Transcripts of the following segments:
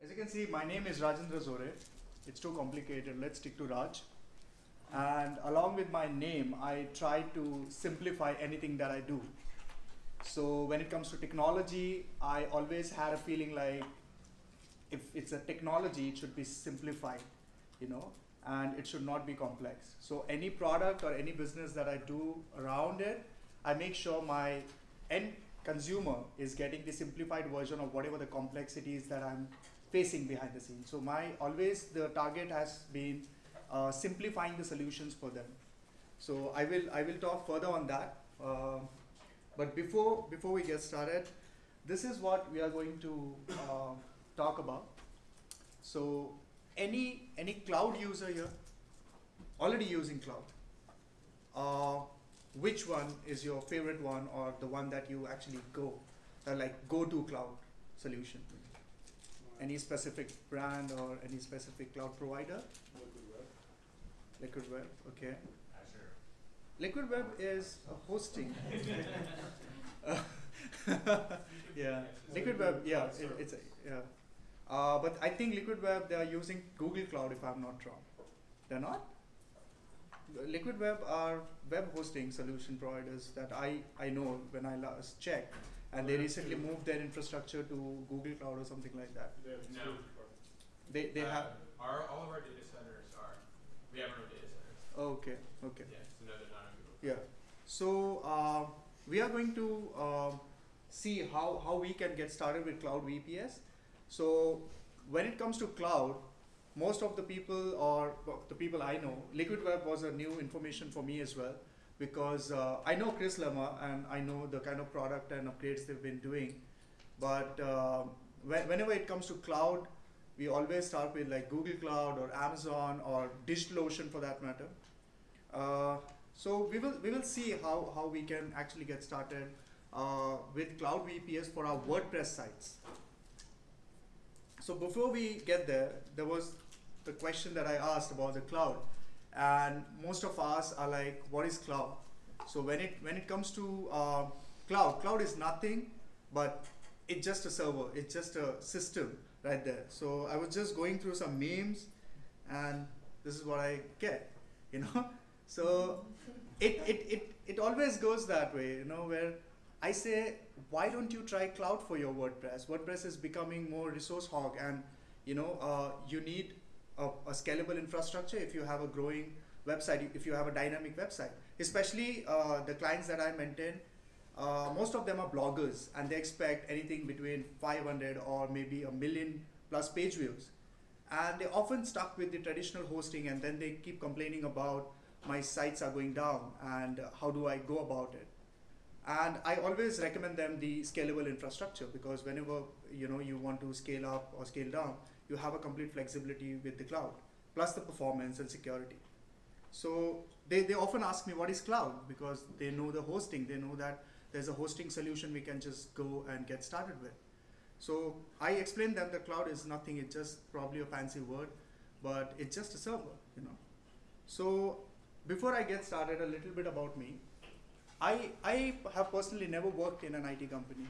As you can see, my name is Rajendra Zore. It's too complicated. Let's stick to Raj. And along with my name, I try to simplify anything that I do. So when it comes to technology, I always had a feeling like if it's a technology, it should be simplified, and it should not be complex. So any product or any business that I do around it, I make sure my end consumer is getting the simplified version of whatever the complexities that I'm facing behind the scenes. So the target has been simplifying the solutions for them. So I will talk further on that. But before we get started, this is what we are going to talk about. So any cloud user here already using cloud? Which one is your favorite one, or the one that you actually go to cloud solution? Any specific brand or any specific cloud provider? LiquidWeb, okay. LiquidWeb is a hosting. Yeah, LiquidWeb, yeah, but I think LiquidWeb, they are using Google Cloud if I'm not wrong. They're not? LiquidWeb are web hosting solution providers that I know when I last checked, and they recently moved their infrastructure to Google Cloud or something like that. No. They have? All of our data centers are, we have our own data centers. Okay. Yeah, so no, they're not on Google. Yeah. So we are going to see how we can get started with Cloud VPS. So when it comes to cloud, most of the people, or the people I know, LiquidWeb was a new information for me as well, because I know Chris Lemma and I know the kind of product and upgrades they've been doing. But whenever it comes to cloud, we always start with like Google Cloud or Amazon or DigitalOcean for that matter. So we will see how we can actually get started with Cloud VPS for our WordPress sites. So before we get there, there was the question that I asked about the cloud, and most of us are like, what is cloud? So when it comes to cloud is nothing but it's just a server, it's just a system right there. So I was just going through some memes, and this is what I get, So it always goes that way, where I say, why don't you try cloud for your WordPress? WordPress is becoming more resource hog, and you need a scalable infrastructure if you have a growing website, if you have a dynamic website. Especially the clients that I maintain, most of them are bloggers, and they expect anything between 500 or maybe 1 million plus page views. And they're often stuck with the traditional hosting, and then they keep complaining about my sites are going down, and how do I go about it? And I always recommend them the scalable infrastructure, because whenever you want to scale up or scale down, you have a complete flexibility with the cloud, plus the performance and security. So they often ask me, what is cloud? Because they know the hosting, they know that there's a hosting solution we can just go and get started with. So I explain them that cloud is nothing, it's just probably a fancy word, but it's just a server, So before I get started, a little bit about me. I have personally never worked in an IT company.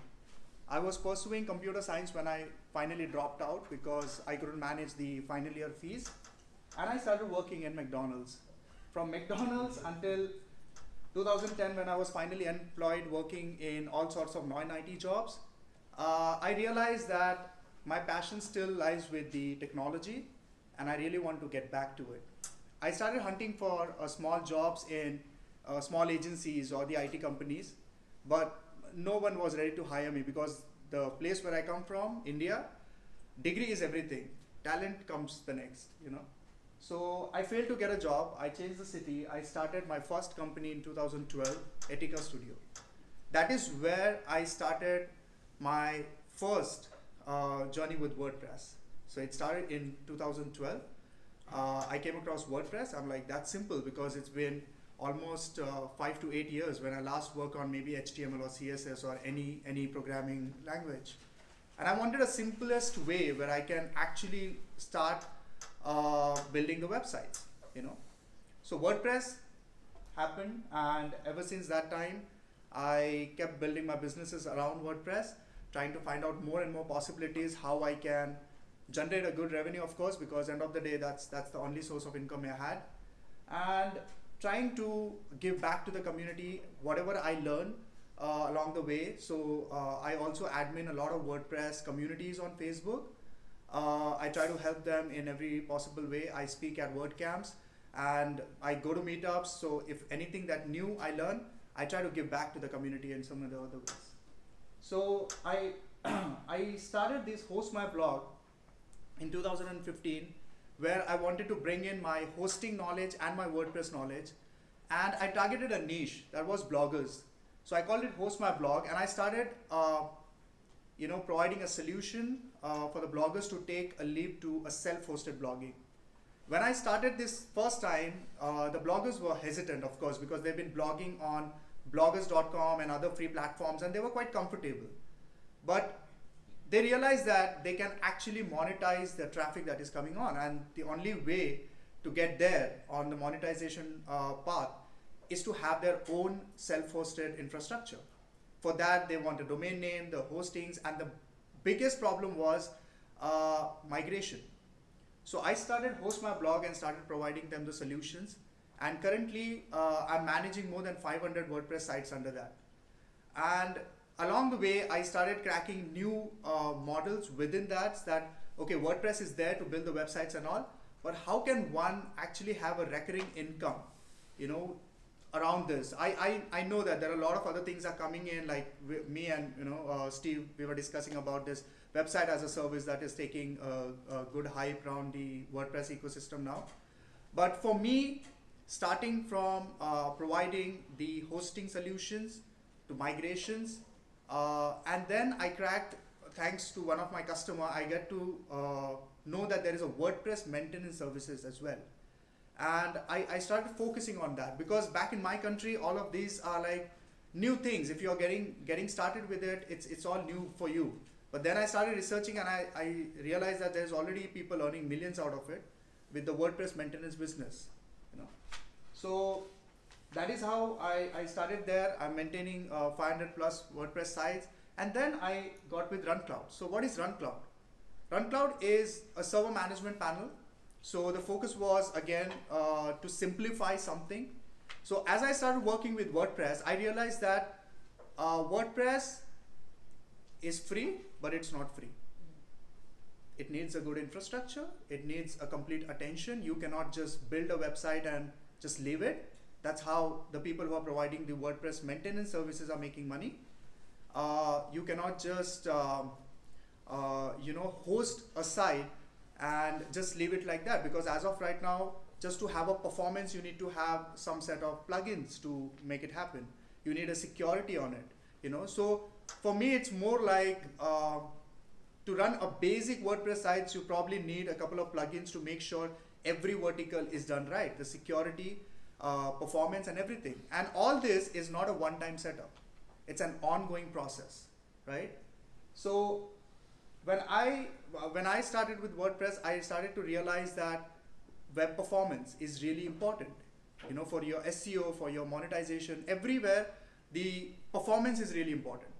I was pursuing computer science when I finally dropped out because I couldn't manage the final year fees. And I started working in McDonald's. From McDonald's until 2010, when I was finally employed working in all sorts of non-IT jobs, I realized that my passion still lies with the technology, and I really want to get back to it. I started hunting for small jobs in small agencies or the IT companies, but no one was ready to hire me, because the place where I come from, India, degree is everything. Talent comes the next, So I failed to get a job. I changed the city. I started my first company in 2012, Etika Studio. That is where I started my first journey with WordPress. So it started in 2012. I came across WordPress. I'm like, that's simple, because it's been almost 5 to 8 years when I last worked on maybe HTML or CSS or any programming language. And I wanted a simplest way where I can actually start building the websites, So WordPress happened, and ever since that time, I kept building my businesses around WordPress, trying to find out more and more possibilities, how I can generate a good revenue, of course, because end of the day, that's the only source of income I had. And trying to give back to the community whatever I learn along the way. So I also admin a lot of WordPress communities on Facebook. I try to help them in every possible way. I speak at WordCamps and I go to meetups. So if anything that new I learn, I try to give back to the community in some of the other ways. So I started this Host My Blog in 2015, where I wanted to bring in my hosting knowledge and my WordPress knowledge. And I targeted a niche that was bloggers. So I called it Host My Blog, and I started providing a solution for the bloggers to take a leap to a self-hosted blogging. When I started this first time, the bloggers were hesitant, of course, because they've been blogging on bloggers.com and other free platforms, and they were quite comfortable. But they realized that they can actually monetize the traffic that is coming on, and the only way to get there on the monetization path is to have their own self-hosted infrastructure. For that, they want a domain name, the hostings, and the biggest problem was migration. So I started Host My Blog and started providing them the solutions. And currently, I'm managing more than 500 WordPress sites under that. And along the way, I started cracking new models within that, okay, WordPress is there to build the websites and all, but how can one actually have a recurring income, around this? I know that there are a lot of other things are coming in, like me and Steve, we were discussing about this website as a service that is taking a good hype around the WordPress ecosystem now. But for me, starting from providing the hosting solutions to migrations, and then I cracked, thanks to one of my customer, I get to know that there is a WordPress maintenance services as well. And I started focusing on that, because back in my country, all of these are like new things. If you're getting started with it, it's all new for you. But then I started researching, and I realized that there's already people earning millions out of it with the WordPress maintenance business. So that is how I started there. I'm maintaining 500 plus WordPress sites, and then I got with RunCloud. So what is RunCloud? RunCloud is a server management panel. So the focus was again to simplify something. So as I started working with WordPress, I realized that WordPress is free, but it's not free. It needs a good infrastructure. It needs a complete attention. You cannot just build a website and just leave it. That's how the people who are providing the WordPress maintenance services are making money. You cannot just host a site and just leave it like that, because as of right now, just to have a performance, you need to have some set of plugins to make it happen. You need a security on it, So for me, it's more like to run a basic WordPress site, you probably need a couple of plugins to make sure every vertical is done right, the security, performance, and everything. And all this is not a one-time setup. It's an ongoing process, right? So when I started with WordPress, I started to realize that web performance is really important. For your SEO, for your monetization, everywhere, the performance is really important.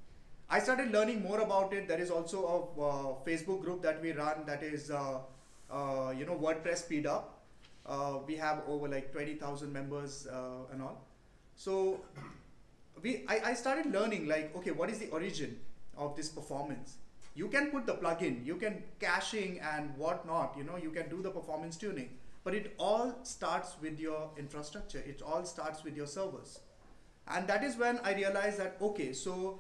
I started learning more about it. There is also a Facebook group that we run that is, WordPress Speed Up. We have over like 20,000 members and all. So I started learning like, okay, what is the origin of this performance? You can put the plugin, you can caching and whatnot, you can do the performance tuning, but it all starts with your infrastructure. It all starts with your servers. And that is when I realized that, okay, so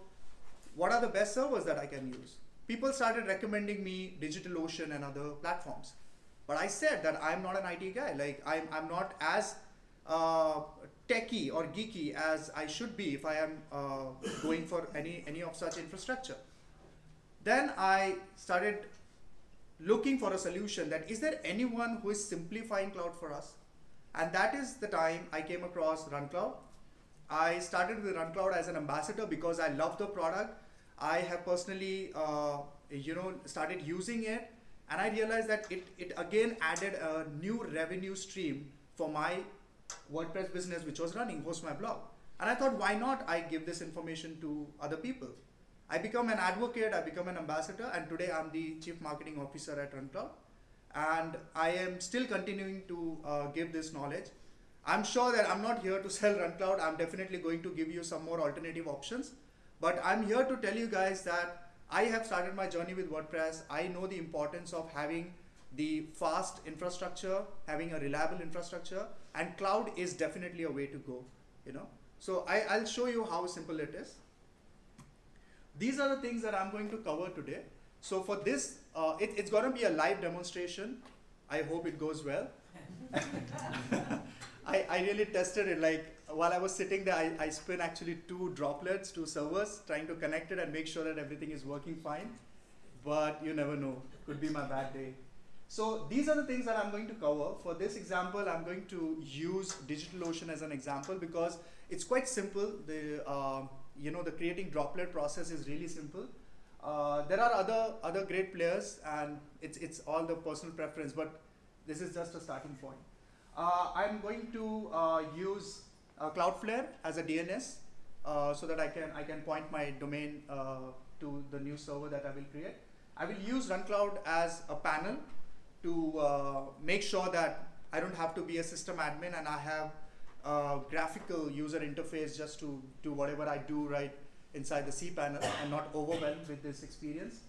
what are the best servers that I can use? People started recommending me DigitalOcean and other platforms. But I said that I'm not an IT guy. Like I'm not as techy or geeky as I should be if I am going for any of such infrastructure. Then I started looking for a solution that is there anyone who is simplifying cloud for us? And that is the time I came across RunCloud. I started with RunCloud as an ambassador because I love the product. I have personally started using it, and I realized that it again added a new revenue stream for my WordPress business, which was running Host My Blog. And I thought, why not I give this information to other people? I become an advocate, I become an ambassador, and today I'm the Chief Marketing Officer at RunCloud. And I am still continuing to give this knowledge. I'm sure that I'm not here to sell RunCloud. I'm definitely going to give you some more alternative options. But I'm here to tell you guys that I have started my journey with WordPress. I know the importance of having the fast infrastructure, having a reliable infrastructure, and cloud is definitely a way to go, you know. So I'll show you how simple it is. These are the things that I'm going to cover today. So for this, it's going to be a live demonstration. I hope it goes well. I really tested it. Like while I was sitting there, I spin actually two droplets, two servers, trying to connect it and make sure that everything is working fine. But you never know, could be my bad day. So these are the things that I'm going to cover. For this example, I'm going to use DigitalOcean as an example because it's quite simple. The creating droplet process is really simple. There are other great players, and it's all the personal preference, but this is just a starting point. I'm going to use Cloudflare as a DNS so that I can point my domain to the new server that I will create. I will use RunCloud as a panel to make sure that I don't have to be a system admin and I have a graphical user interface just to do whatever I do right inside the cPanel and not overwhelmed with this experience.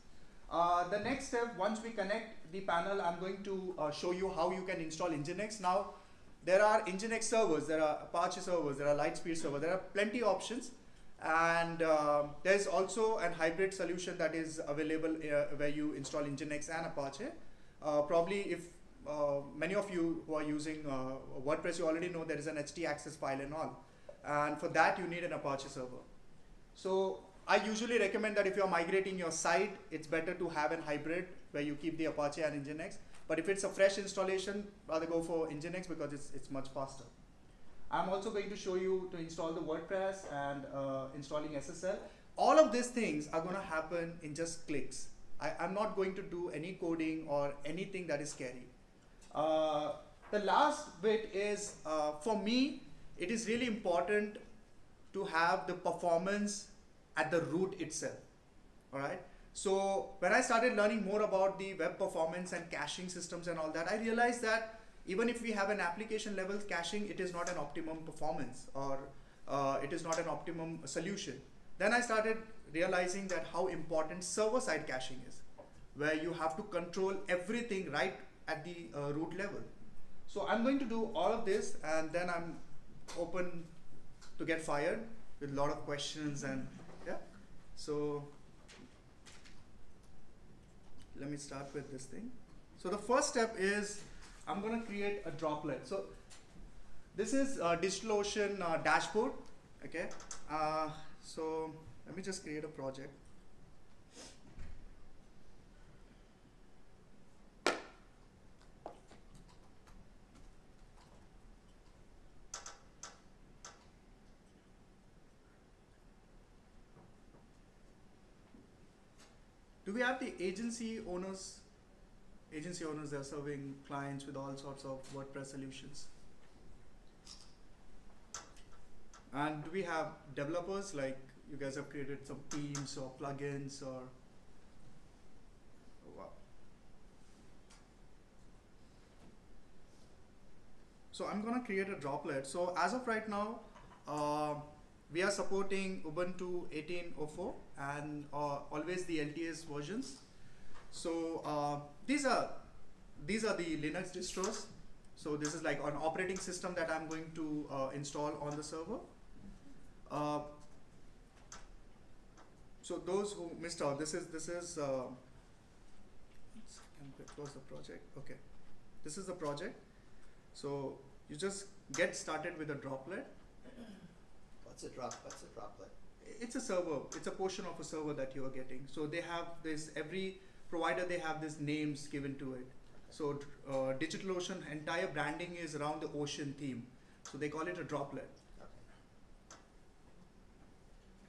The next step, once we connect the panel, I'm going to show you how you can install Nginx. Now, there are Nginx servers, there are Apache servers, there are Lightspeed servers, there are plenty of options. And there's also a hybrid solution that is available where you install Nginx and Apache. Probably if many of you who are using WordPress, you already know there is an htaccess file and all. And for that, you need an Apache server. So I usually recommend that if you're migrating your site, it's better to have a hybrid where you keep the Apache and Nginx. But if it's a fresh installation, rather go for Nginx because it's much faster. I'm also going to show you to install the WordPress and installing SSL. All of these things are going to happen in just clicks. I'm not going to do any coding or anything that is scary. The last bit is, for me, it is really important to have the performance at the root itself. All right. So when I started learning more about the web performance and caching systems and all that, I realized that even if we have an application level caching, it is not an optimum performance or it is not an optimum solution. Then I started realizing that how important server-side caching is, where you have to control everything right at the root level. So I'm going to do all of this, and then I'm open to get fired with a lot of questions. And yeah, so let me start with this thing. So the first step is I'm going to create a droplet. So this is DigitalOcean dashboard. Okay. So let me just create a project. Do we have the agency owners? Agency owners, they're serving clients with all sorts of WordPress solutions. And do we have developers, like you guys have created some themes or plugins or, oh, wow. So I'm gonna create a droplet. So as of right now, we are supporting Ubuntu 18.04 and always the LTS versions. So these are the Linux distros. So this is like an operating system that I'm going to install on the server. So those who missed out, this is close the project. Okay, this is the project. So you just get started with a droplet. What's a droplet? It's a server. It's a portion of a server that you are getting. So they have this, every provider, they have these names given to it. So DigitalOcean entire branding is around the ocean theme. So they call it a droplet. Okay.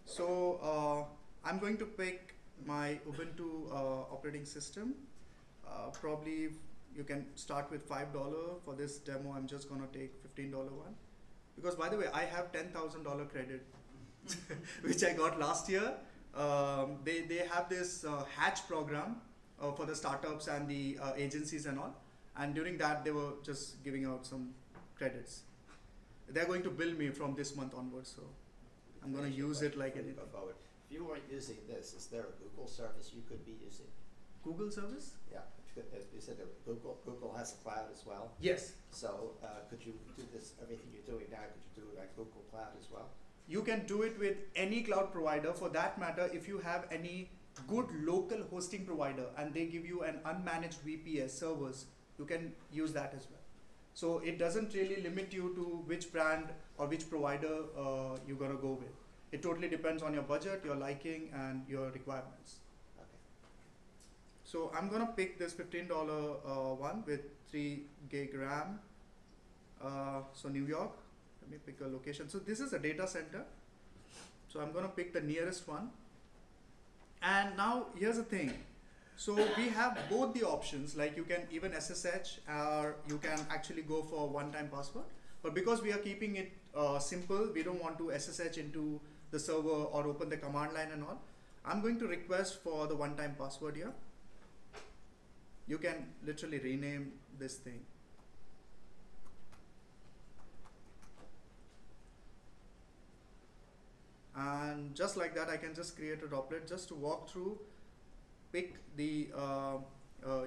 So I'm going to pick my Ubuntu operating system. Probably you can start with $5. For this demo, I'm just gonna take $15 one. Because by the way, I have $10,000 credit, which I got last year they have this hatch program for the startups and the agencies and all. And during that, they were just giving out some credits. They're going to bill me from this month onwards, so I'm going to use it like anything. Go forward. If you weren't using this, is there a Google service you could be using? Google service? Yeah, you said that Google has a cloud as well. Yes. So could you do this, everything you're doing now, could you do it like Google Cloud as well? You can do it with any cloud provider. For that matter, if you have any good local hosting provider and they give you an unmanaged VPS servers, you can use that as well. So it doesn't really limit you to which brand or which provider you're going to go with. It totally depends on your budget, your liking, and your requirements. Okay. So I'm going to pick this $15 one with 3 gig RAM. So New York, let me pick a location. So this is a data center. So I'm going to pick the nearest one. And now here's the thing. So we have both the options, like you can even SSH or you can actually go for one-time password. But because we are keeping it simple, we don't want to SSH into the server or open the command line and all. I'm going to request for the one-time password here. You can literally rename this thing. And just like that, I can just create a droplet just to walk through. Pick the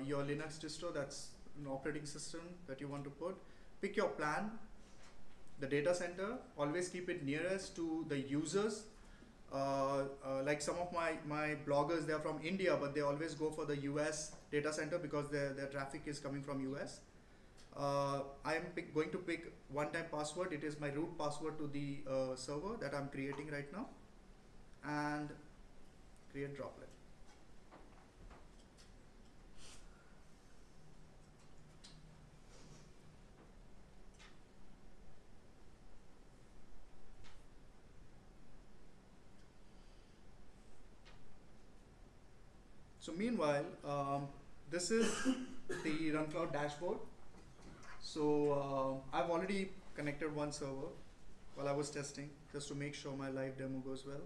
your Linux distro, that's an operating system that you want to put. Pick your plan, the data center. Always keep it nearest to the users. Like some of my bloggers, they're from India, but they always go for the US data center because their traffic is coming from US. I'm going to pick one-time password. It is my root password to the server that I'm creating right now, and create droplet. So meanwhile, this is the RunCloud dashboard. So I've already connected one server while I was testing, just to make sure my live demo goes well.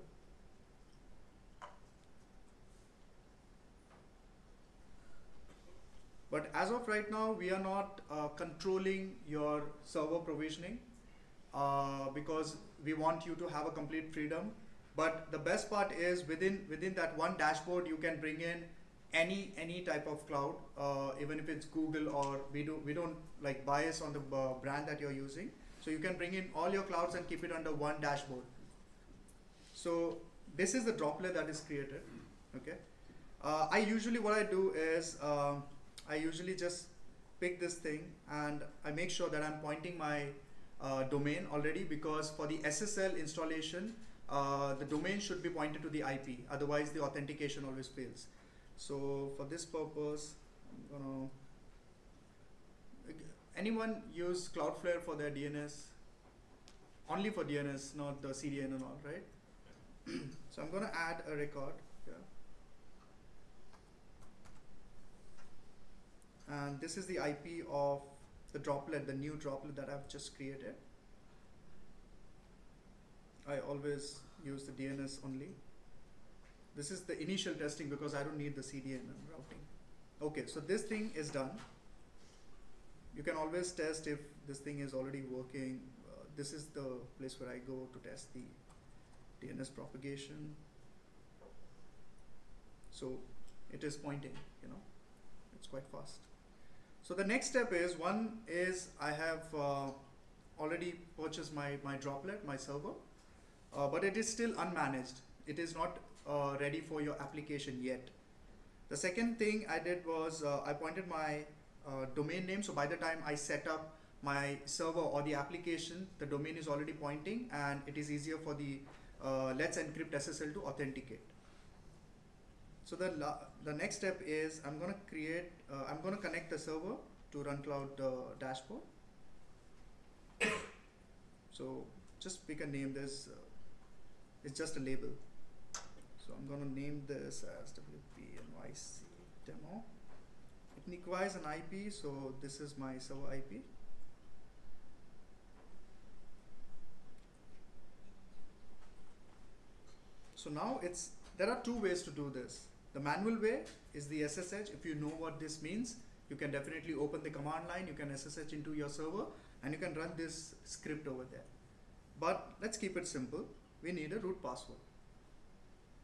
But as of right now, we are not controlling your server provisioning because we want you to have a complete freedom. But the best part is within that one dashboard, you can bring in any type of cloud, even if it's Google, or we don't like bias on the brand that you're using. So you can bring in all your clouds and keep it under one dashboard. So this is the droplet that is created. Okay. What I do is I usually just pick this thing and I make sure that I'm pointing my domain already, because for the SSL installation, the domain should be pointed to the IP, otherwise the authentication always fails. So for this purpose, I'm gonna, anyone use Cloudflare for their DNS? Only for DNS, not the CDN and all, right? So I'm gonna add a record here. And this is the IP of the droplet, the new droplet that I've just created. I always use the DNS only. This is the initial testing because I don't need the CDN and routing. Okay, so this thing is done. You can always test if this thing is already working. This is the place where I go to test the DNS propagation. So it is pointing, you know, it's quite fast. So the next step is, one is I have already purchased my droplet, my server, but it is still unmanaged. It is not ready for your application yet. The second thing I did was I pointed my domain name. So by the time I set up my server or the application, the domain is already pointing, and it is easier for the Let's Encrypt SSL to authenticate. So the next step is I'm going to connect the server to RunCloud dashboard. So just pick a name. It's just a label. So I'm going to name this as WPNYC demo. It requires an IP, so this is my server IP. So now it's there are two ways to do this. The manual way is the SSH. If you know what this means, you can definitely open the command line, you can SSH into your server, and you can run this script over there. But let's keep it simple. We need a root password.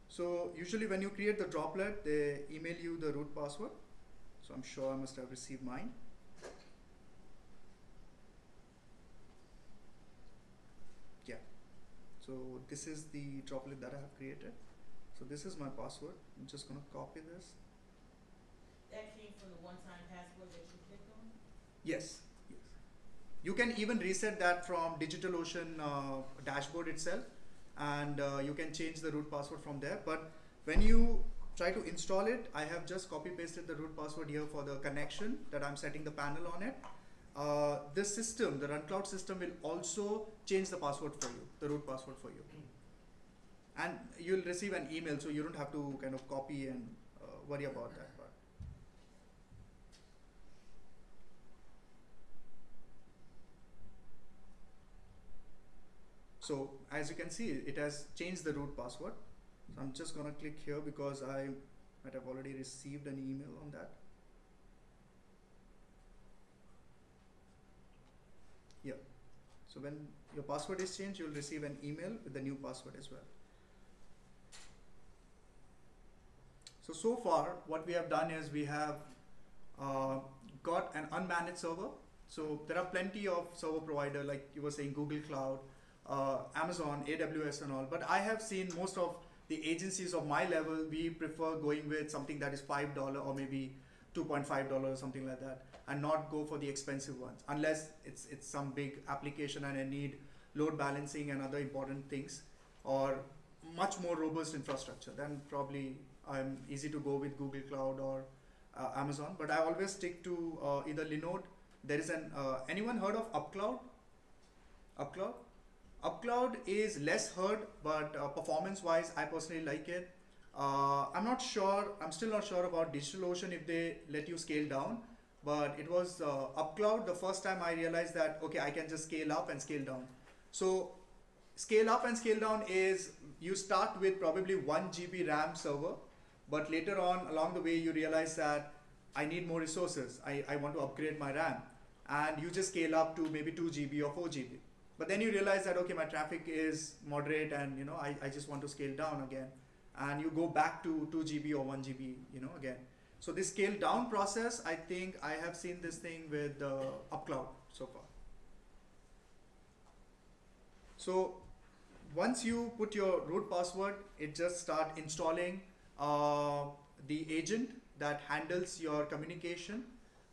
So usually when you create the droplet, they email you the root password. So I'm sure I must have received mine. Yeah. So this is the droplet that I have created. So this is my password. I'm just going to copy this. That came from the one-time password that you clicked on? Yes. Yes. You can even reset that from DigitalOcean dashboard itself, and you can change the root password from there. But when you try to install it, I have just copy pasted the root password here for the connection that I'm setting the panel on it. This system, the RunCloud system, will also change the password for you, the root password for you. And you'll receive an email, so you don't have to kind of copy and worry about that part. So as you can see, it has changed the root password. So I'm just gonna click here because I might have already received an email on that. Yeah. So when your password is changed, you'll receive an email with the new password as well. So far what we have done is we have got an unmanaged server. So there are plenty of server provider, like you were saying, Google Cloud, Amazon, AWS and all. But I have seen most of the agencies of my level, we prefer going with something that is $5 or maybe $2.5 or something like that, and not go for the expensive ones, unless it's some big application and I need load balancing and other important things, or much more robust infrastructure. Then probably I'm easy to go with Google Cloud or Amazon. But I always stick to either Linode. There is an anyone heard of UpCloud? UpCloud? UpCloud is less heard, but performance-wise, I personally like it. I'm not sure. I'm still not sure about DigitalOcean if they let you scale down. But it was UpCloud the first time I realized that okay, I can just scale up and scale down. So scale up and scale down is you start with probably 1 GB RAM server, but later on along the way you realize that I need more resources. I want to upgrade my RAM, and you just scale up to maybe 2 GB or 4 GB. But then you realize that okay, my traffic is moderate, and you know I just want to scale down again, and you go back to 2 GB or 1 GB, you know, again. So this scale down process, I think I have seen this thing with UpCloud so far. So once you put your root password, it just start installing the agent that handles your communication,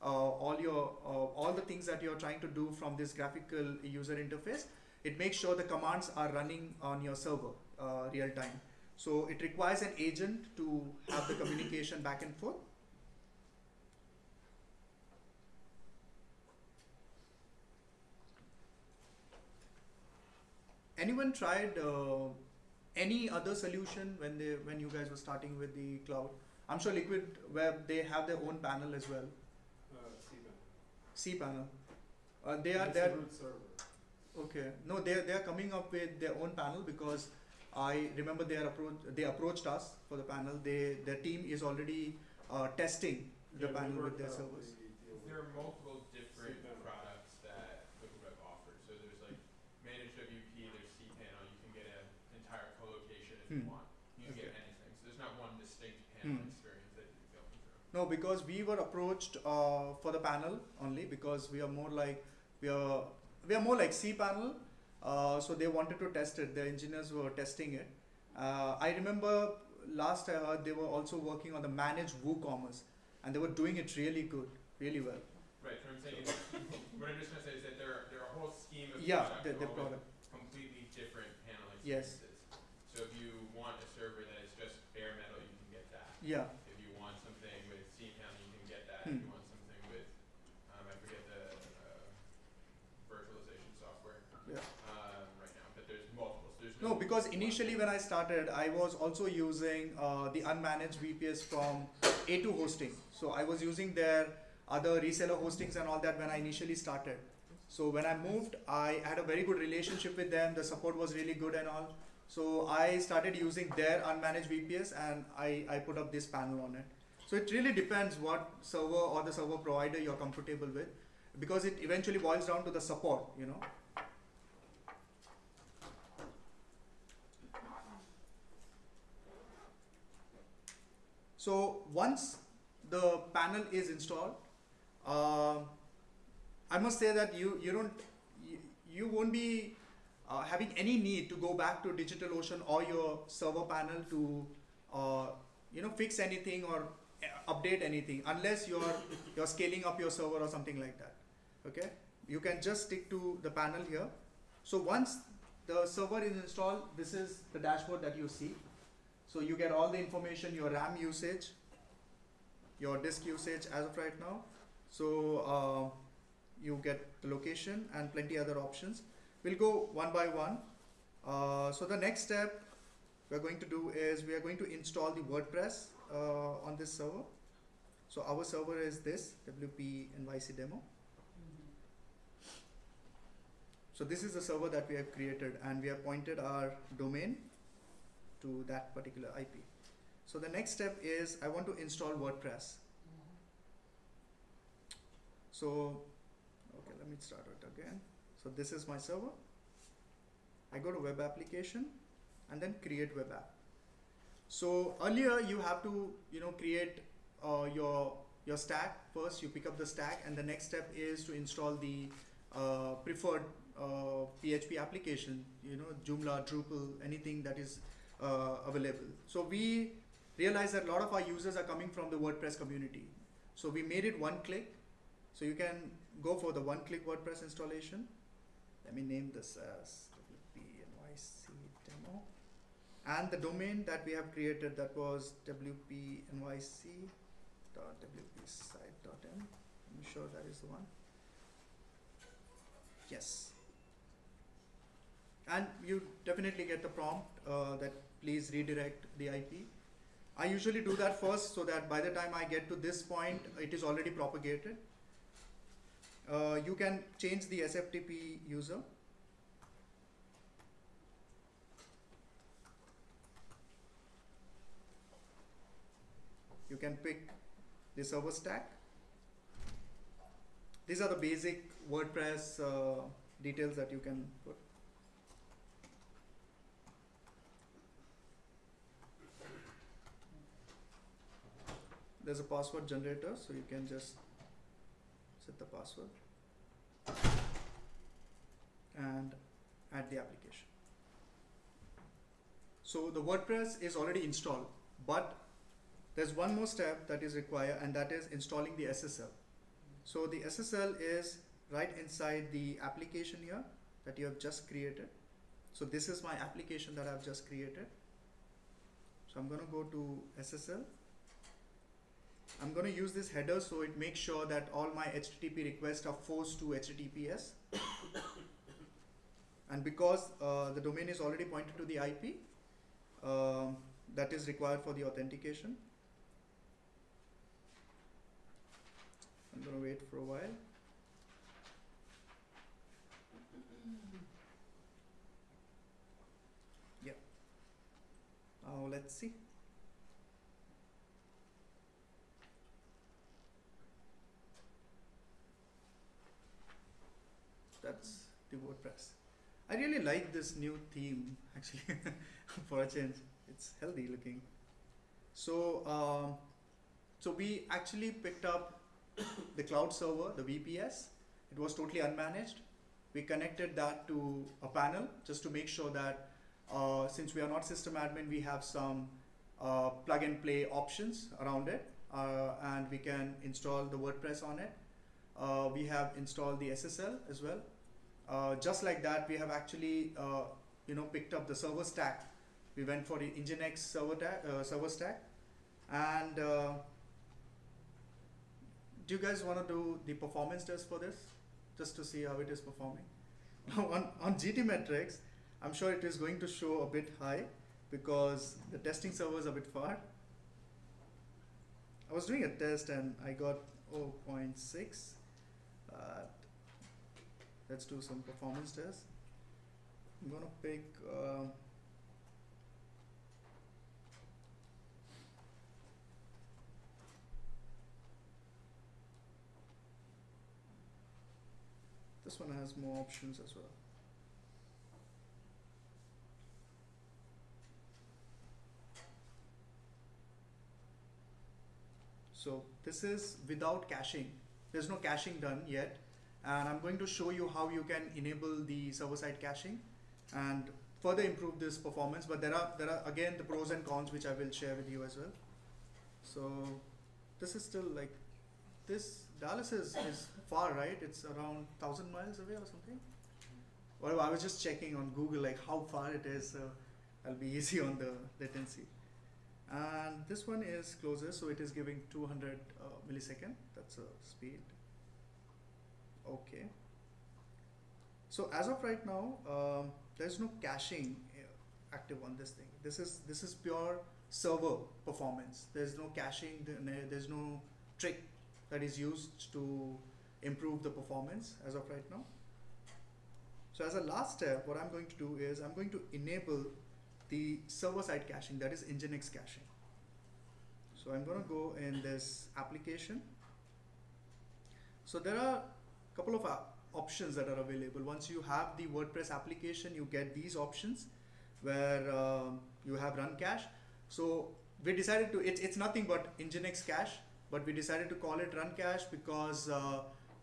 all the things that you're trying to do from this graphical user interface. It makes sure the commands are running on your server real time. So it requires an agent to have the communication back and forth. Anyone tried any other solution when you guys were starting with the cloud? I'm sure Liquid Web, they have their own panel as well. cPanel. They are there. Root server. Okay. No, they are coming up with their own panel, because I remember they approached us for the panel. Their team is already testing the panel with their servers. There are multiple different products that LiquidWeb offers. So there's like managed WP, there's cPanel. You can get an entire co-location if you want. You can get anything. So there's not one distinct panel experience that you're going through. No, because we were approached for the panel only, because we are more like cPanel. So they wanted to test it. The engineers were testing it. I remember last I heard they were also working on the managed WooCommerce, and they were doing it really good, really well. Right. So I'm saying is, what I'm just going to say is that there are a whole scheme of product. Completely different panel Yes. experiences. So if you want a server that is just bare metal, you can get that. Yeah. If you want something with cPanel, you can get that. If you want something with, I forget the virtualization software right now, but there's multiple. So there's No, because initially when I started, I was also using the unmanaged VPS from A2 hosting. So I was using their other reseller hostings and all that when I initially started. So when I moved, I had a very good relationship with them. The support was really good and all. So I started using their unmanaged VPS, and I put up this panel on it. So it really depends what server or the server provider you're comfortable with, because it eventually boils down to the support, you know. So once the panel is installed, I must say that you won't be having any need to go back to DigitalOcean or your server panel to fix anything or update anything, unless you're scaling up your server or something like that. Okay, you can just stick to the panel here. So once the server is installed, this is the dashboard that you see. So you get all the information, your RAM usage, your disk usage as of right now. So you get the location and plenty other options. We'll go one by one. So the next step we're going to do is we are going to install the WordPress on this server. So our server is this WP NYC demo. So this is the server that we have created, and we have pointed our domain to that particular IP. So the next step is I want to install WordPress. So, okay, let me start it again. So this is my server. I go to web application and then create web app. So earlier you have to create your stack. First you pick up the stack, and the next step is to install the preferred PHP application, Joomla, Drupal, anything that is available. So we realized that a lot of our users are coming from the WordPress community. So we made it one click. So you can go for the one-click WordPress installation. Let me name this as WP NYC demo. And the domain that we have created, that was wpnyc.wpsite.in. I'm sure that is the one. Yes. And you definitely get the prompt that please redirect the IP. I usually do that first so that by the time I get to this point, it is already propagated. You can change the SFTP user. You can pick the server stack. These are the basic WordPress details that you can put. There's a password generator, so you can just set the password and add the application. So the WordPress is already installed, but there's one more step that is required, and that is installing the SSL. So the SSL is right inside the application here that you have just created. So this is my application that I've just created. So I'm going to go to SSL. I'm going to use this header so it makes sure that all my HTTP requests are forced to HTTPS. And because the domain is already pointed to the IP, that is required for the authentication. I'm going to wait for a while. Yeah. Now let's see. That's the WordPress. I really like this new theme actually for a change. It's healthy looking. So, so we actually picked up the cloud server, the VPS. It was totally unmanaged. We connected that to a panel just to make sure that since we are not system admin, we have some plug and play options around it, and we can install the WordPress on it. We have installed the SSL as well. Just like that, we have actually picked up the server stack. We went for the Nginx server stack. And do you guys want to do the performance test for this, just to see how it is performing? on GTmetrix, I'm sure it is going to show a bit high because the testing server is a bit far. I was doing a test and I got 0.6. Let's do some performance tests. I'm gonna pick this one has more options as well. So this is without caching. There's no caching done yet, and I'm going to show you how you can enable the server-side caching and further improve this performance. But there are again the pros and cons which I will share with you as well. So this is still like this. Dallas is far, right? It's around 1,000 miles away or something. Well, I was just checking on Google like how far it is, so I'll be easy on the latency. And this one is closer, so it is giving 200 millisecond. That's a speed. Okay. So as of right now, there's no caching active on this thing. This is pure server performance. There's no caching. There's no trick that is used to improve the performance as of right now. So as a last step, what I'm going to do is I'm going to enable the server-side caching, that is Nginx caching. So I'm going to go in this application. So there are a couple of options that are available. Once you have the WordPress application, you get these options where you have run cache. So we decided to, it's nothing but Nginx cache, but we decided to call it run cache because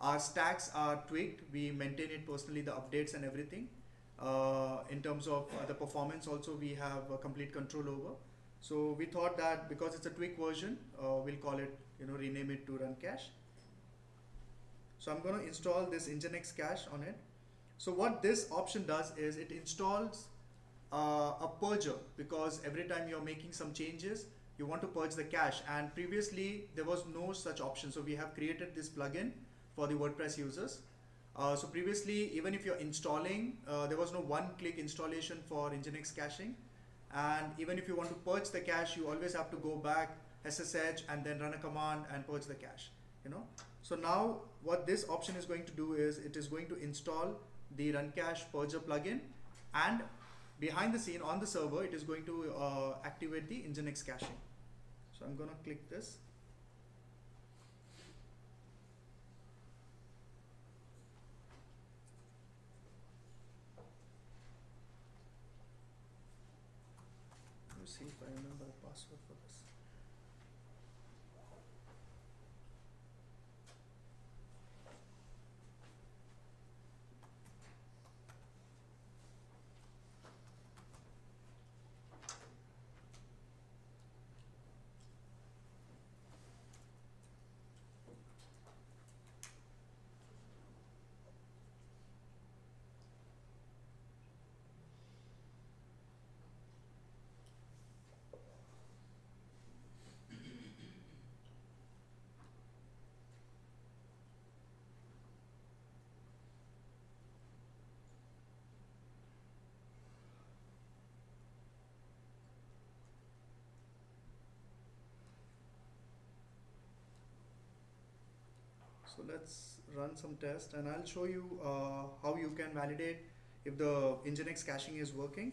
our stacks are tweaked. We maintain it personally, the updates and everything. In terms of the performance also, we have complete control over. So we thought that because it's a tweak version, we'll call it, rename it to run cache. So I'm going to install this Nginx cache on it. So what this option does is it installs a purger, because every time you're making some changes, you want to purge the cache, and previously there was no such option. So we have created this plugin for the WordPress users. So previously, even if you're installing, there was no one-click installation for Nginx caching. And even if you want to purge the cache, you always have to go back, SSH, and then run a command and purge the cache. So now what this option is going to do is it is going to install the run cache purger plugin, and behind the scene on the server, it is going to activate the Nginx caching. So I'm going to click this. Let me see if I remember the password for this. So let's run some tests, and I'll show you how you can validate if the Nginx caching is working.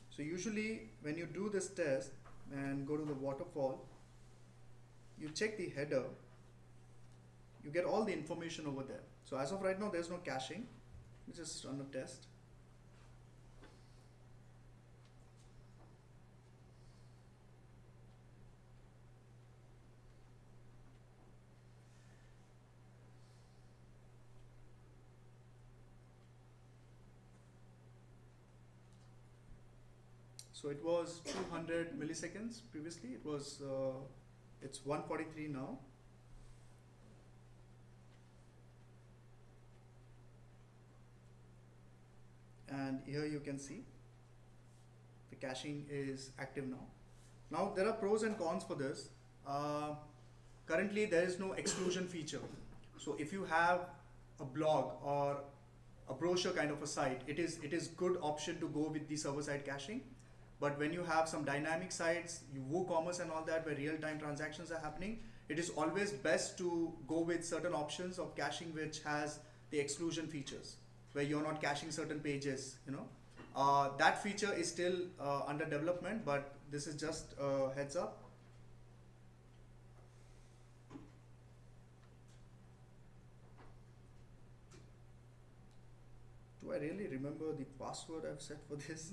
So usually when you do this test and go to the waterfall, you check the header, you get all the information over there. So as of right now, there's no caching. Let's just run a test. So it was 200 milliseconds previously. It was it's 143 now. And here you can see the caching is active now. Now there are pros and cons for this. Currently there is no exclusion feature. So if you have a blog or a brochure kind of a site, it is good option to go with the server-side caching. But when you have some dynamic sites, WooCommerce and all that, where real-time transactions are happening, it is always best to go with certain options of caching which has the exclusion features, where you're not caching certain pages. That feature is still under development, but this is just a heads up. do I really remember the password I've set for this?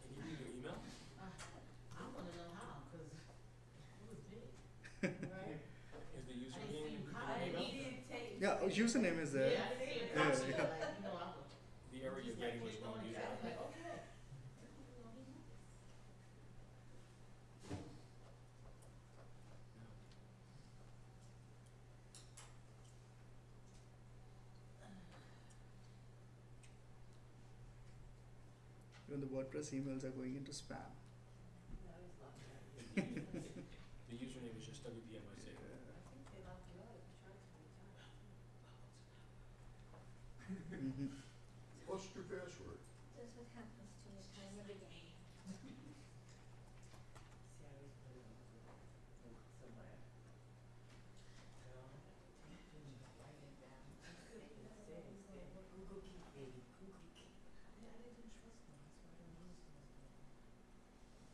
Can you give me your email? I wanna know how, cause it was big, right? Is the I didn't see username you in copy, your he email? didn't take. Yeah, username is there. Yeah, I didn't see it Yeah, copy, yeah. like, you know, I was. The error you're just like getting was clicked wrong on it, I was username. like, okay. You know, he knows. Even the WordPress emails are going into spam. Yeah, he's locked out. The username is just WPMIC. I think they locked you out if you tried to retire. Mm-hmm. What's your password? That's what happens to me time and again. See, I always put it on somewhere. Girl, I got to take pictures, write it down. Say, Google Keep, baby, Google Keep. Yeah, I didn't trust them, that's why I don't use them.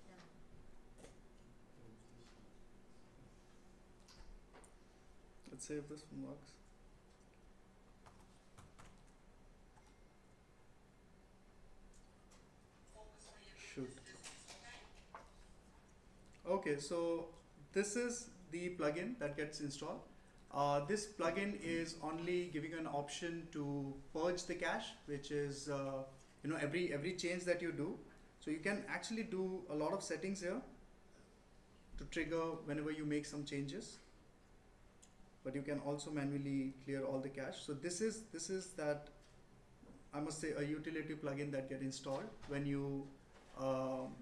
No. Let's see if this one works. Shoot. Okay, so this is the plugin that gets installed. This plugin is only giving an option to purge the cache, which is every change that you do. So you can actually do a lot of settings here to trigger whenever you make some changes. But you can also manually clear all the cache. So this is that, I must say, a utility plugin that get installed when you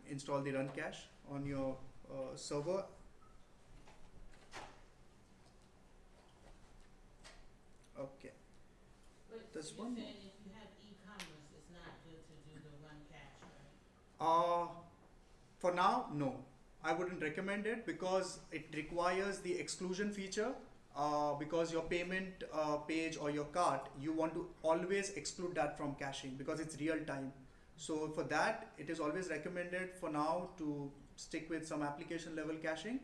install the run cache on your server. Okay. But There's you're one saying more. if you have e-commerce, it's not good to do the run cache, right? For now, no. I wouldn't recommend it because it requires the exclusion feature. Because your payment page or your cart, you want to always exclude that from caching because it's real time. So for that, it is always recommended for now to stick with some application level caching.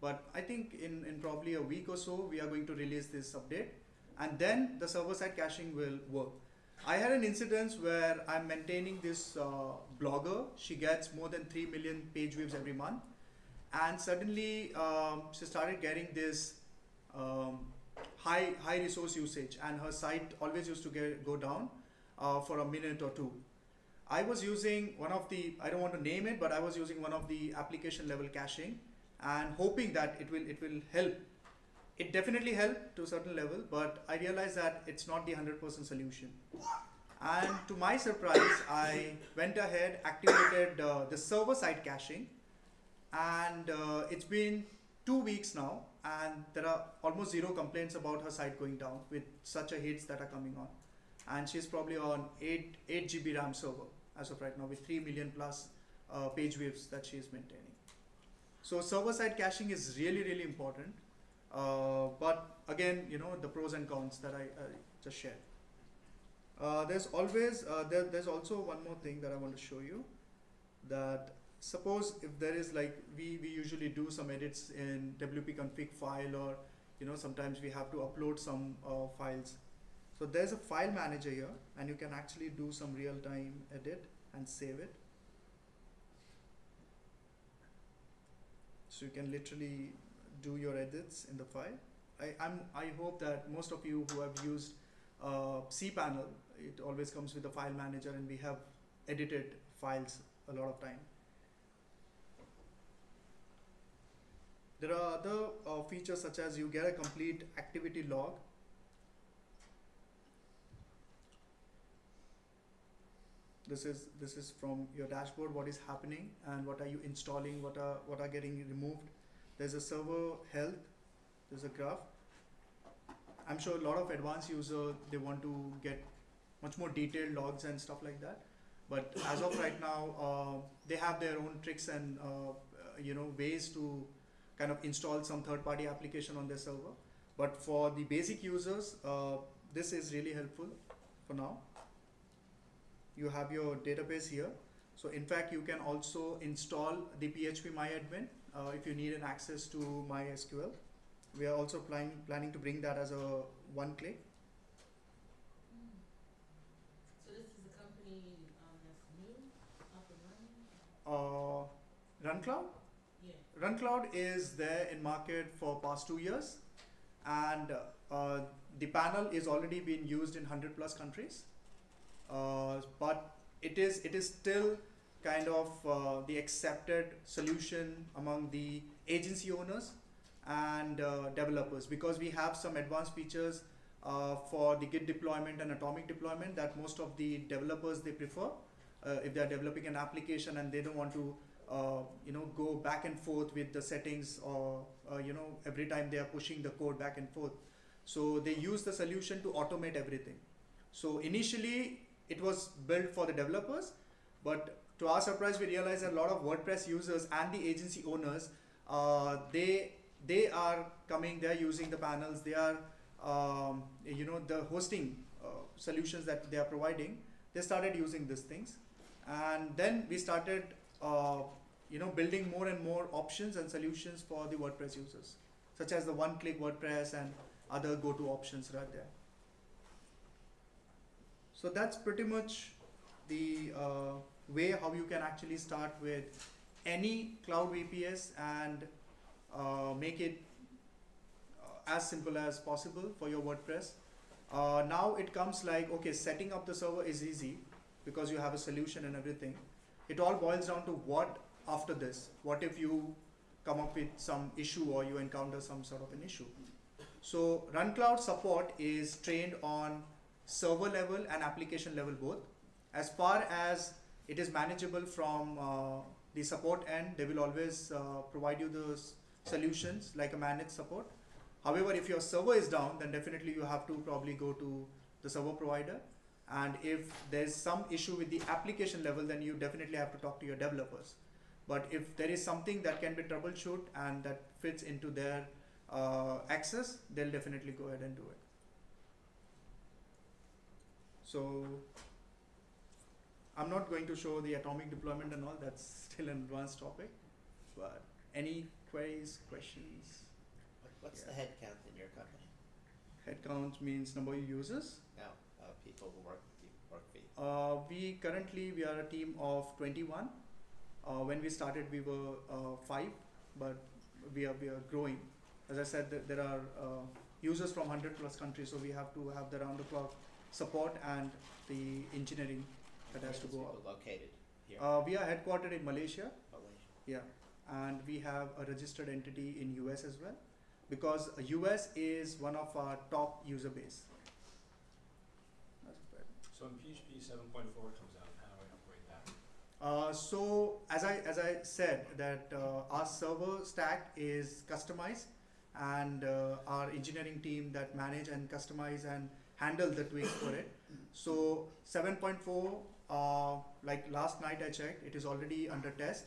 But I think in probably a week or so, we are going to release this update, and then the server-side caching will work. I had an incident where I'm maintaining this blogger. She gets more than 3 million page views every month, and suddenly she started getting this high resource usage, and her site always used to go down for a minute or two. I was using one of the, I don't want to name it, but I was using one of the application level caching and hoping that it will help. It definitely helped to a certain level, but I realized that it's not the 100% solution. And to my surprise, I went ahead, activated the server-side caching, and it's been 2 weeks now, and there are almost zero complaints about her site going down with such a hits that are coming on. And she's probably on 8 GB RAM server as of right now with 3 million plus page views that she is maintaining. So server-side caching is really, really important. But again, the pros and cons that I just shared. There's always, there's also one more thing that I want to show you, that suppose if there is we usually do some edits in WP config file, or sometimes we have to upload some files. So there's a file manager here, and you can actually do some real-time edit and save it. So you can literally do your edits in the file. I hope that most of you who have used cPanel, it always comes with a file manager, and we have edited files a lot of time. There are other features such as you get a complete activity log. This is from your dashboard, what is happening and what are you installing, what are getting removed. There's a server health, there's a graph. I'm sure a lot of advanced users, they want to get much more detailed logs and stuff like that. But as of right now, they have their own tricks and ways to kind of install some third-party application on their server. But for the basic users, this is really helpful for now. You have your database here. So in fact, you can also install the phpMyAdmin if you need an access to MySQL. We are also planning to bring that as a one-click. So this is a company RunCloud? Yeah. RunCloud is there in market for past 2 years, and the panel is already being used in 100 plus countries. But it is still kind of the accepted solution among the agency owners and developers, because we have some advanced features for the Git deployment and atomic deployment that most of the developers they prefer if they are developing an application and they don't want to go back and forth with the settings, or every time they are pushing the code back and forth. So they use the solution to automate everything. So initially it was built for the developers, but to our surprise we realized that a lot of WordPress users and the agency owners, they are coming, they are using the panels, they are the hosting solutions that they are providing, they started using these things. And then we started building more and more options and solutions for the WordPress users, such as the one-click WordPress and other go-to options right there. So that's pretty much the way how you can actually start with any cloud VPS and make it as simple as possible for your WordPress. Now it comes like, okay, setting up the server is easy because you have a solution and everything. It all boils down to what after this. What if you come up with some issue or you encounter some sort of an issue? So RunCloud support is trained on server level and application level both. As far as it is manageable from the support end, they will always provide you the solutions like a managed support. However, if your server is down, then definitely you have to probably go to the server provider. And if there's some issue with the application level, then you definitely have to talk to your developers. But if there is something that can be troubleshoot and that fits into their access, they'll definitely go ahead and do it. So I'm not going to show the atomic deployment and all, that's still an advanced topic. But any queries, questions? What's the headcount in your company? Headcount means number of users. No, people who work for you. We are a team of 21. When we started, we were 5, but we are growing. As I said, there are users from 100 plus countries, so we have to have the round the clock support and the engineering that has to go up. Located here. We are headquartered in Malaysia. Malaysia. Yeah, and we have a registered entity in US as well, because US is one of our top user base. So when PHP 7.4 comes out, how do I upgrade that? So as I said that our server stack is customized, and our engineering team that manage and customize and handle the tweaks for it. So 7.4, like last night I checked, it is already under test,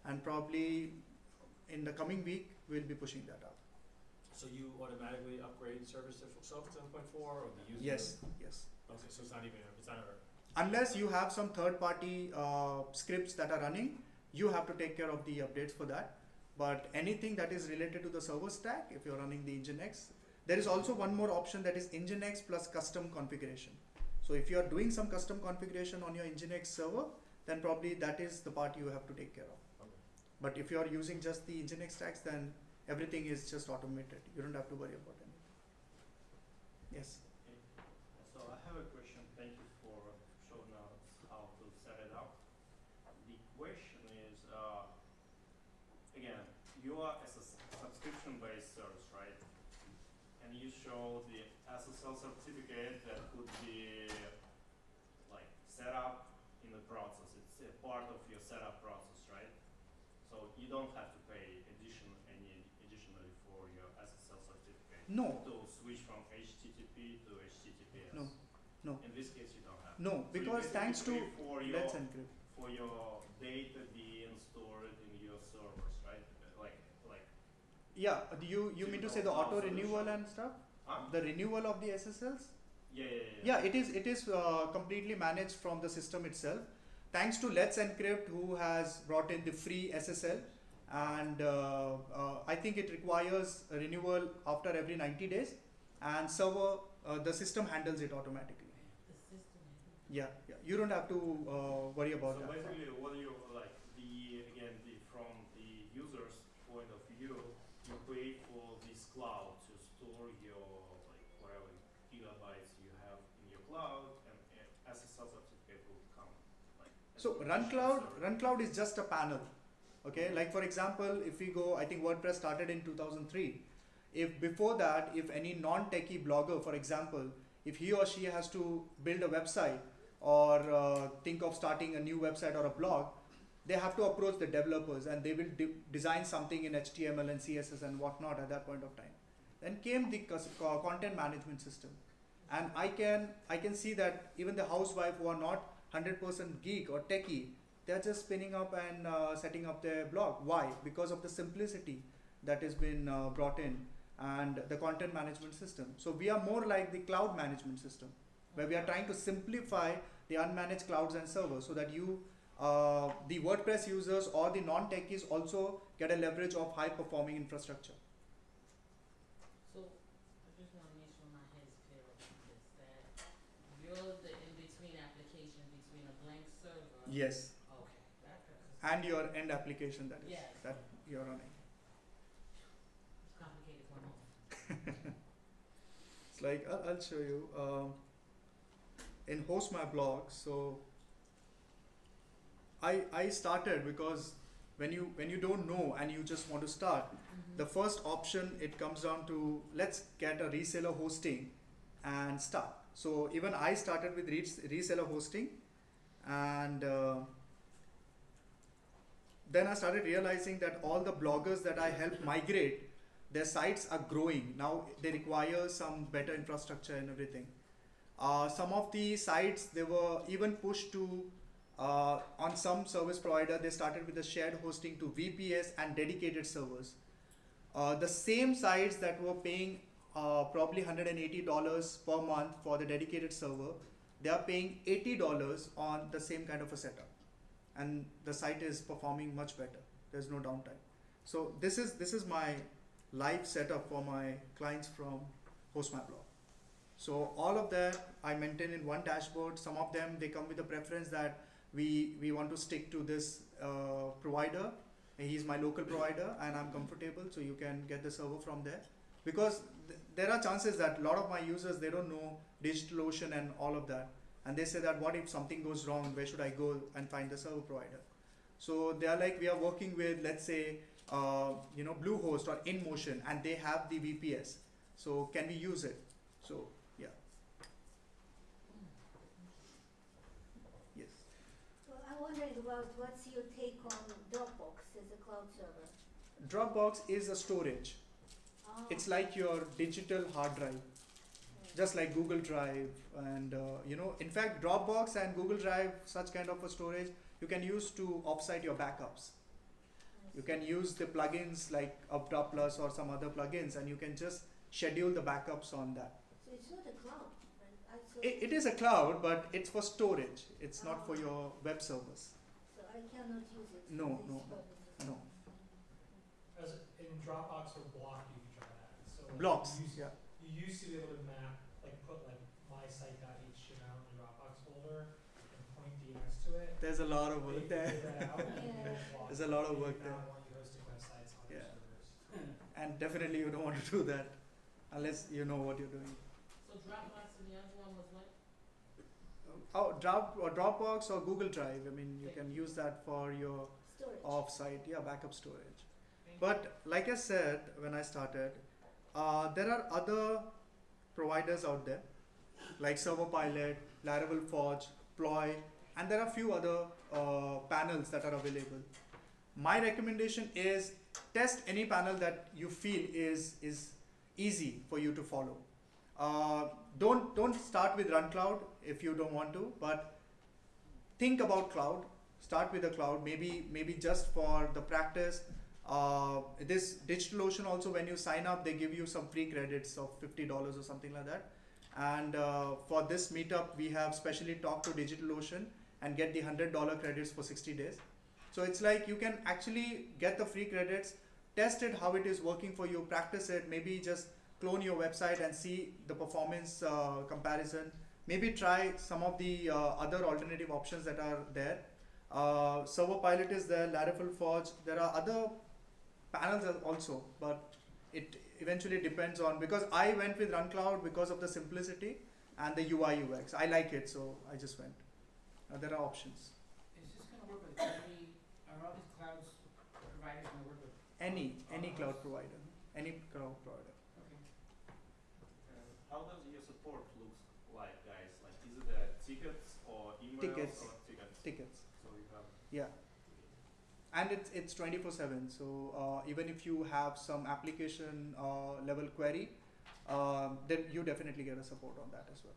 and probably in the coming week we'll be pushing that out. So you automatically upgrade service to 7.4, or the user? Yes. Okay, so it's not a Unless you have some third-party scripts that are running, you have to take care of the updates for that. But anything that is related to the server stack, if you're running the Nginx, there is also one more option, that is Nginx plus custom configuration. So if you're doing some custom configuration on your Nginx server, then probably that is the part you have to take care of. Okay. But if you're using just the Nginx stacks, then everything is just automated. You don't have to worry about anything. Yes. So I have a question. Thank you for showing us how to set it up. The question is, again, you are as a subscription-based service, right? And you show the SSL certificate that could be like set up in the process. It's a part of your setup process, right? So you don't have to pay additionally for your SSL certificate. No. To switch from HTTP to HTTPS. No. In this case, you don't have. No, So because you thanks to basically pay for your, Let's Encrypt. for your data being stored in your servers, right? Like. Yeah, do you mean to say the Typical auto cloud renewal solution. and stuff? Huh? The renewal of the SSLs? Yeah. Yeah, it is completely managed from the system itself. Thanks to Let's Encrypt, who has brought in the free SSL, and I think it requires a renewal after every 90 days, and server the system handles it automatically. The system. Yeah, you don't have to worry about So that. basically, what you like from the So Run Cloud is just a panel. Okay, like for example, if we go, I think WordPress started in 2003. If before that, if any non-techie blogger, for example, if he or she has to build a website or think of starting a new website or a blog, they have to approach the developers and they will design something in HTML and CSS and whatnot at that point of time. Then came the content management system, and I can see that even the housewife who are not 100% geek or techie, they are just spinning up and setting up their blog. Why? Because of the simplicity that has been brought in and the content management system. So we are more like the cloud management system, where we are trying to simplify the unmanaged clouds and servers so that you, the WordPress users or the non-techies also get a leverage of high performing infrastructure. So, I just want to make sure my head is clear about this, that you're the in-between application between a blank server. Yes, Okay. and your end application that is Yes. that you're running. It's complicated for me. It's like I'll show you in host my blog. So I started because when you don't know and you just want to start, the first option, it comes down to let's get a reseller hosting and start. So even I started with reseller hosting, and then I started realizing that all the bloggers that I help migrate, their sites are growing. Now they require some better infrastructure and everything. Some of the sites, they were even pushed to, on some service provider, they started with the shared hosting to VPS and dedicated servers. The same sites that were paying probably $180 per month for the dedicated server, they are paying $80 on the same kind of a setup. And the site is performing much better. There's no downtime. So this is my live setup for my clients from HostMyBlog. So all of that I maintain in one dashboard. Some of them, they come with a preference that we want to stick to this provider. He's my local provider and I'm comfortable, so you can get the server from there. Because there are chances that a lot of my users, they don't know DigitalOcean and all of that. And they say that what if something goes wrong, where should I go and find the server provider? So they are like, we are working with, let's say, Bluehost or InMotion, and they have the VPS. So can we use it? So yeah. Yes. Well, I'm wondering about what's your take on Dropbox as a cloud server? Dropbox is a storage. Oh. It's like your digital hard drive, just like Google Drive, and in fact, Dropbox and Google Drive, such kind of a storage, you can use to offsite your backups. You can use the plugins like UpCloud Plus or some other plugins, and you can just schedule the backups on that. So it's not a cloud, right? It is a cloud, but it's for storage. It's not for your web servers. So I cannot use it. No, for this no, purpose. no. As in Dropbox or Block, you can try that. So like Blocks, you used, yeah. you used to be able to map, like put like mysite.html in the Dropbox folder and point DNS to it. There's a lot of But you work can there. figure that out and Yeah. you don't block There's a it. lot of They work do there. not want you hosting websites on their Yeah. servers. And definitely you don't want to do that unless you know what you're doing. So Dropbox and the other one was what? Dropbox or Google Drive. I mean, you can use that for your Storage. off-site, backup storage. Thank But like I said when I started, there are other providers out there like Serverpilot, Laravel Forge, Ploy, and there are a few other panels that are available. My recommendation is test any panel that you feel is easy for you to follow. Don't start with Run Cloud if you don't want to, but think about cloud. Start with a cloud, maybe just for the practice. This DigitalOcean also, when you sign up, they give you some free credits of $50 or something like that. And for this meetup, we have specially talked to DigitalOcean and get the $100 credits for 60 days. So it's like you can actually get the free credits, test it how it is working for you, practice it, maybe just clone your website and see the performance comparison. Maybe try some of the other alternative options that are there. Serverpilot is there, Laravel Forge. There are other panels also, but it eventually depends on, because I went with Run Cloud because of the simplicity and the UI UX. I like it, so I just went. There are options. Is are all these clouds providers gonna work with? Any all cloud of us? provider, any cloud provider. Okay. And how does your support look like, guys? Like, is it tickets or emails Tickets. or tickets? Tickets. So you have Yeah. And it's 24/7. So even if you have some application level query, then you definitely get a support on that as well.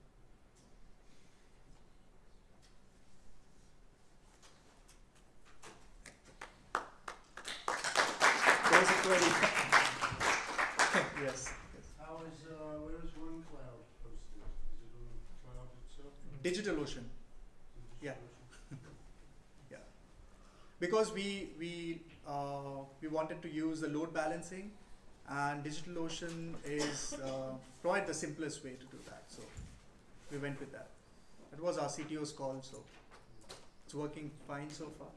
There's a query. Yes. How is, where is OneCloud hosted? Is it on the cloud itself? DigitalOcean. Yeah. Yeah. Because we wanted to use the load balancing, and DigitalOcean is probably the simplest way to do that. So we went with that. It was our CTO's call, so it's working fine so far.